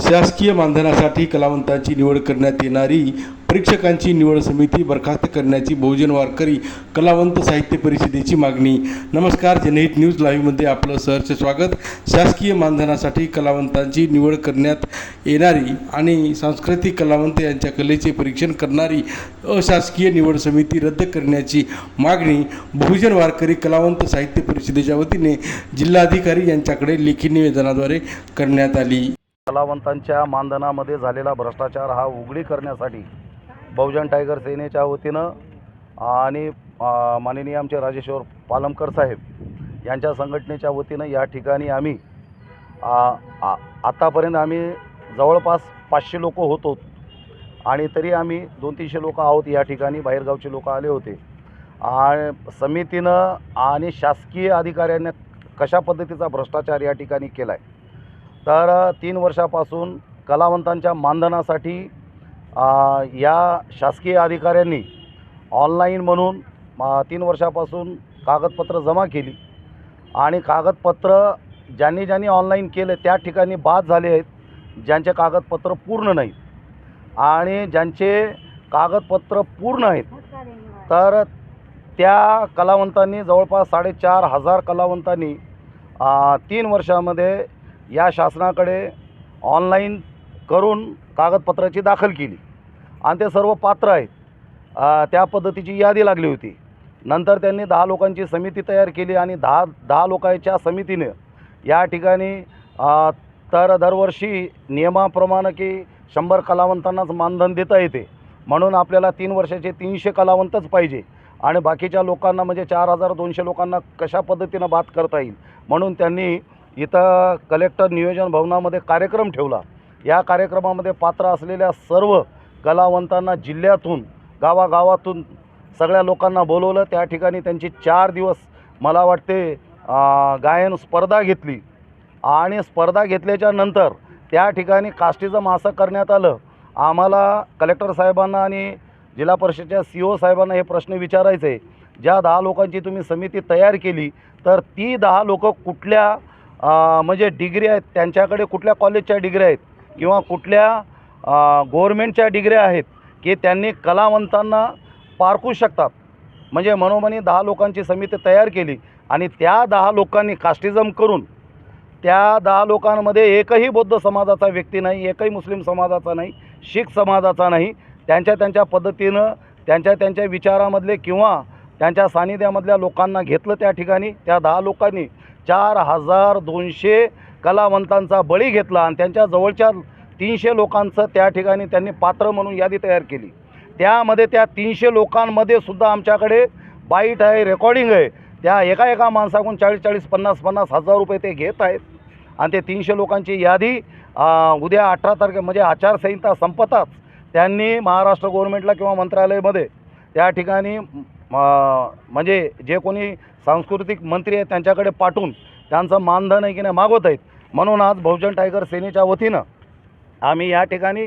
शासकीय मानधनासाठी कलावंतांची निवड करण्यात येणारी परीक्षकांची निवड समिती बरखास्त करण्याची बहुजन वारकरी कलावंत साहित्य परिषदेची मागणी। नमस्कार, जनहित न्यूज लाईव्हमध्ये आपलं सहर्ष स्वागत। शासकीय मानधनासाठी कलावंतांची निवड करण्यात येणारी आणि सांस्कृतिक कलावंत यांच्या कलेचे परीक्षण करणारी अशासकीय निवड समिती रद्द करण्याची मागणी बहुजन वारकरी कलावंत साहित्य परिषदेच्या वतीने जिल्हाधिकारी यांच्याकडे लेखी निवेदनाद्वारे करण्यात आली। कलावंतांच्या मानधनामध्ये झालेला भ्रष्टाचार हा उघडी करण्यासाठी बहुजन टायगर सेनेच्या वतीनं आणि माननीय आमचे राजेश्वर पालमकर साहेब यांच्या संघटनेच्या वतीनं या ठिकाणी आम्ही आतापर्यंत आम्ही जवळपास 500 लोक होतो आणि तरी आम्ही 200-300 लोक आहोत। या ठिकाणी बाहेरगावचे लोक आले होते आणि समितीनं आणि शासकीय अधिकाऱ्यांनी कशा पद्धतीचा भ्रष्टाचार या ठिकाणी केला आहे तर 3 वर्षापासून कलावंतांच्या मानधनासाठी या शासकीय अधिकाऱ्यांनी ऑनलाईन म्हणून 3 वर्षापासून कागदपत्र जमा केली आणि कागदपत्र ज्यांनी ऑनलाईन केले त्या ठिकाणी बाद झाले आहेत, ज्यांचे कागदपत्र पूर्ण नाहीत आणि ज्यांचे कागदपत्र पूर्ण आहेत तर त्या कलावंतांनी जवळपास 4,500 कलावंतांनी 3 वर्षामध्ये या शासनाकडे ऑनलाईन करून कागदपत्राची दाखल केली आणि ते सर्व पात्र आहेत। त्या पद्धतीची यादी लागली होती। नंतर त्यांनी 10 लोकांची समिती तयार केली आणि 10 लोकांच्या समितीने या ठिकाणी तर दरवर्षी नियमाप्रमाणे की 100 कलावंतांनाच मानधन देता येते, म्हणून आपल्याला 3 वर्षाचे 300 कलावंतच पाहिजे आणि बाकीच्या लोकांना म्हणजे 4,200 लोकांना कशा पद्धतीनं बाद करता येईल म्हणून त्यांनी इथं कलेक्टर नियोजन भवनामध्ये कार्यक्रम ठेवला। या कार्यक्रमामध्ये पात्र असलेल्या सर्व कलावंतांना जिल्ह्यातून गावागावातून सगळ्या लोकांना बोलवलं। त्या ठिकाणी त्यांची 4 दिवस मला वाटते गायन स्पर्धा घेतली आणि स्पर्धा घेतल्याच्या नंतर त्या ठिकाणी कास्टिझम असं करण्यात आलं। आम्हाला कलेक्टर साहेबांना आणि जिल्हा परिषदेच्या CO साहेबांना हे प्रश्न विचारायचे, ज्या 10 लोकांची तुम्ही समिती तयार केली तर ती 10 लोक कुठल्या म्हणजे डिग्री आहेत, त्यांच्याकडे कुठल्या कॉलेजच्या डिग्री आहेत किंवा कुठल्या गव्हर्मेंटच्या डिग्र्या आहेत की त्यांनी कलावंतांना पारखू शकतात। म्हणजे मनोमनी 10 लोकांची समिती तयार केली आणि त्या 10 लोकांनी कास्टिझम करून त्या 10 लोकांमध्ये एकही बौद्ध समाजाचा व्यक्ती नाही, एकही मुस्लिम समाजाचा नाही, शीख समाजाचा नाही। त्यांच्या पद्धतीनं त्यांच्या विचारामधले किंवा त्यांच्या सानिध्यामधल्या लोकांना घेतलं। त्या ठिकाणी त्या 10 लोकांनी 4,200 कलावंतांचा बळी घेतला आणि त्यांच्या जवळच्या 300 लोकांचं त्या ठिकाणी त्यांनी पात्र म्हणून यादी तयार केली। त्यामध्ये त्या 300 लोकांमध्ये सुद्धा आमच्याकडे बाईट आहे, रेकॉर्डिंग आहे। त्या एका माणसाकडून 40-40, 50-50 हजार रुपये ते घेत आहेत आणि ते 300 लोकांची यादी उद्या 18 तारखे म्हणजे आचारसंहिता संपताच त्यांनी महाराष्ट्र गव्हर्नमेंटला किंवा मंत्रालयामध्ये त्या ठिकाणी म्हणजे जे कोणी सांस्कृतिक मंत्री आहेत त्यांच्याकडे पाठवून त्यांचं मानधन आहे की नाही मागवत आहेत। म्हणून आज बहुजन टायगर सेनेच्या वतीनं आम्ही या ठिकाणी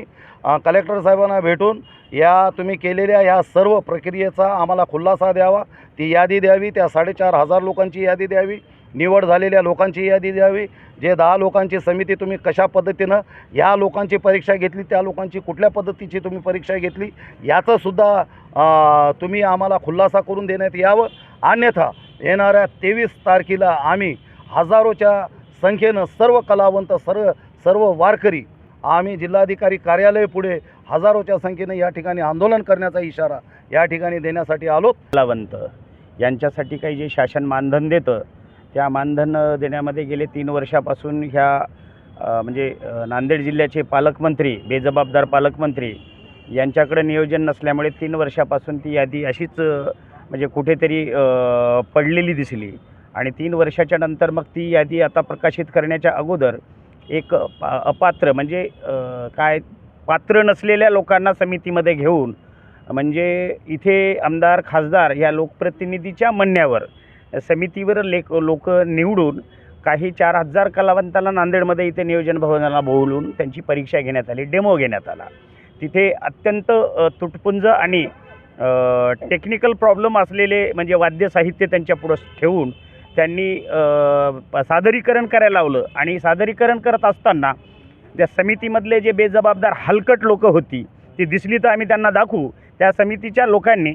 कलेक्टर साहेबांना भेटून या तुम्ही केलेल्या या सर्व प्रक्रियेचा आम्हाला खुलासा द्यावा, ती यादी द्यावी, त्या 4,500 लोकांची यादी द्यावी, निवड झालेल्या लोकांची यादी द्यावी, जे 10 लोकांची समिती तुम्ही कशा पद्धतीनं या लोकांची परीक्षा घेतली, त्या लोकांची कुठल्या पद्धतीची तुम्ही परीक्षा घेतली याचंसुद्धा तुम्ही आम्हाला खुलासा करून देण्यात यावं। अन्यथा येणाऱ्या 23 तारखेला आम्ही हजारोच्या संख्येनं सर्व कलावंत सर्व वारकरी आम्ही जिल्हाधिकारी कार्यालय पुढे हजारोच्या संख्येने या ठिकाणी आंदोलन करण्याचा इशारा या ठिकाणी देण्यासाठी आलो। कलावंत यांच्यासाठी काही जे शासन मानधन देतं त्या मानधन देण्यामध्ये गेले 3 वर्षापासून ह्या म्हणजे नांदेड जिल्ह्याचे पालकमंत्री, बेजबाबदार पालकमंत्री यांच्याकडे नियोजन नसल्यामुळे 3 वर्षापासून ती यादी अशीच म्हणजे कुठेतरी पडलेली दिसली आणि 3 वर्षाच्या नंतर मग ती यादी आता प्रकाशित करण्याच्या अगोदर एक अपात्र म्हणजे काय पात्र नसलेल्या लोकांना समितीमध्ये घेऊन म्हणजे इथे आमदार खासदार या लोकप्रतिनिधीच्या म्हणण्यावर समितीवर लोक निवडून काही 4,000 कलावंतांना नांदेडमध्ये इथे नियोजन भवनाला बोलवून त्यांची परीक्षा घेण्यात आली, डेमो घेण्यात आला। तिथे अत्यंत तुटपुंज आणि टेक्निकल प्रॉब्लेम असलेले म्हणजे वाद्य साहित्य त्यांच्या पुढं ठेवून त्यांनी सादरीकरण करायला लावलं आणि सादरीकरण करत असताना त्या समितीमधले जे बेजबाबदार हलकट लोक होती ती दिसली तर आम्ही त्यांना दाखवू. त्या समितीच्या लोकांनी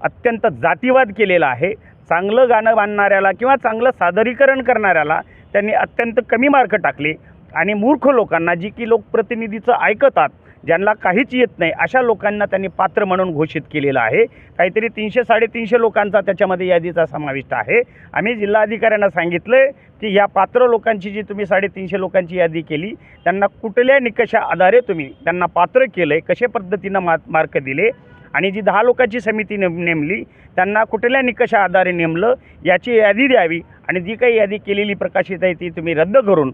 अत्यंत जातीवाद केलेला आहे. चांगलं गाणं बांधणाऱ्याला किंवा चांगलं सादरीकरण करणाऱ्याला त्यांनी अत्यंत कमी मार्क टाकले आणि मूर्ख लोकांना, जी की लोकप्रतिनिधीचं ऐकतात, ज्यांना काहीच येत नाही, अशा लोकांना त्यांनी पात्र म्हणून घोषित केलेलं आहे. काहीतरी 300-350 लोकांचा त्याच्यामध्ये यादीचा समाविष्ट आहे. आम्ही जिल्हाधिकाऱ्यांना सांगितलं आहे की या पात्र लोकांची जी तुम्ही 350 लोकांची यादी केली, त्यांना कुठल्या निकषा आधारे तुम्ही त्यांना पात्र केलं आहे, कशा पद्धतीनं मार्क दिले आणि जी 10 लोकांची समिती नेमली त्यांना कुठल्या निकषा आधारे नेमलं याची यादी द्यावी आणि जी काही यादी केलेली प्रकाशित आहे ती तुम्ही रद्द करून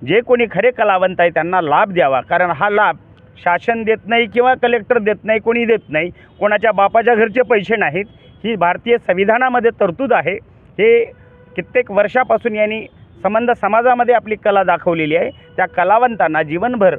जे कोणी खरे कलावंत आहे त्यांना लाभ द्यावा. कारण हा लाभ शासन देत नाही किंवा कलेक्टर देत नाही, कोणी देत नाही, कोणाच्या बापाच्या घरचे पैसे नाहीत. ही भारतीय संविधानामध्ये तरतूद आहे. हे कित्येक वर्षापासून यांनी संबंध समाजामध्ये आपली कला दाखवलेली आहे. त्या कलावंतांना जीवनभर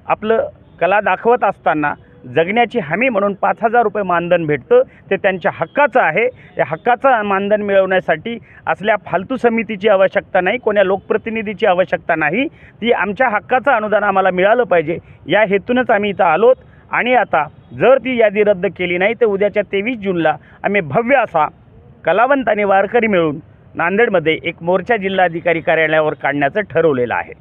आपलं कला दाखवत असताना जगण्याची हमी म्हणून 5,000 रुपये मानधन भेटतं. ते त्यांच्या हक्काचं आहे. या हक्काचं मानधन मिळवण्यासाठी असल्या फालतू समितीची आवश्यकता नाही, कोण्या लोकप्रतिनिधीची आवश्यकता नाही. ती आमच्या हक्काचं अनुदान आम्हाला मिळालं पाहिजे या हेतूनच आम्ही इथं आलोत. आणि आता जर ती यादी रद्द केली नाही तर उद्याच्या 23 जूनला आम्ही भव्य असा कलावंत आणि वारकरी मिळून नांदेडमध्ये एक मोर्चा जिल्हाधिकारी कार्यालयावर काढण्याचं ठरवलेलं आहे.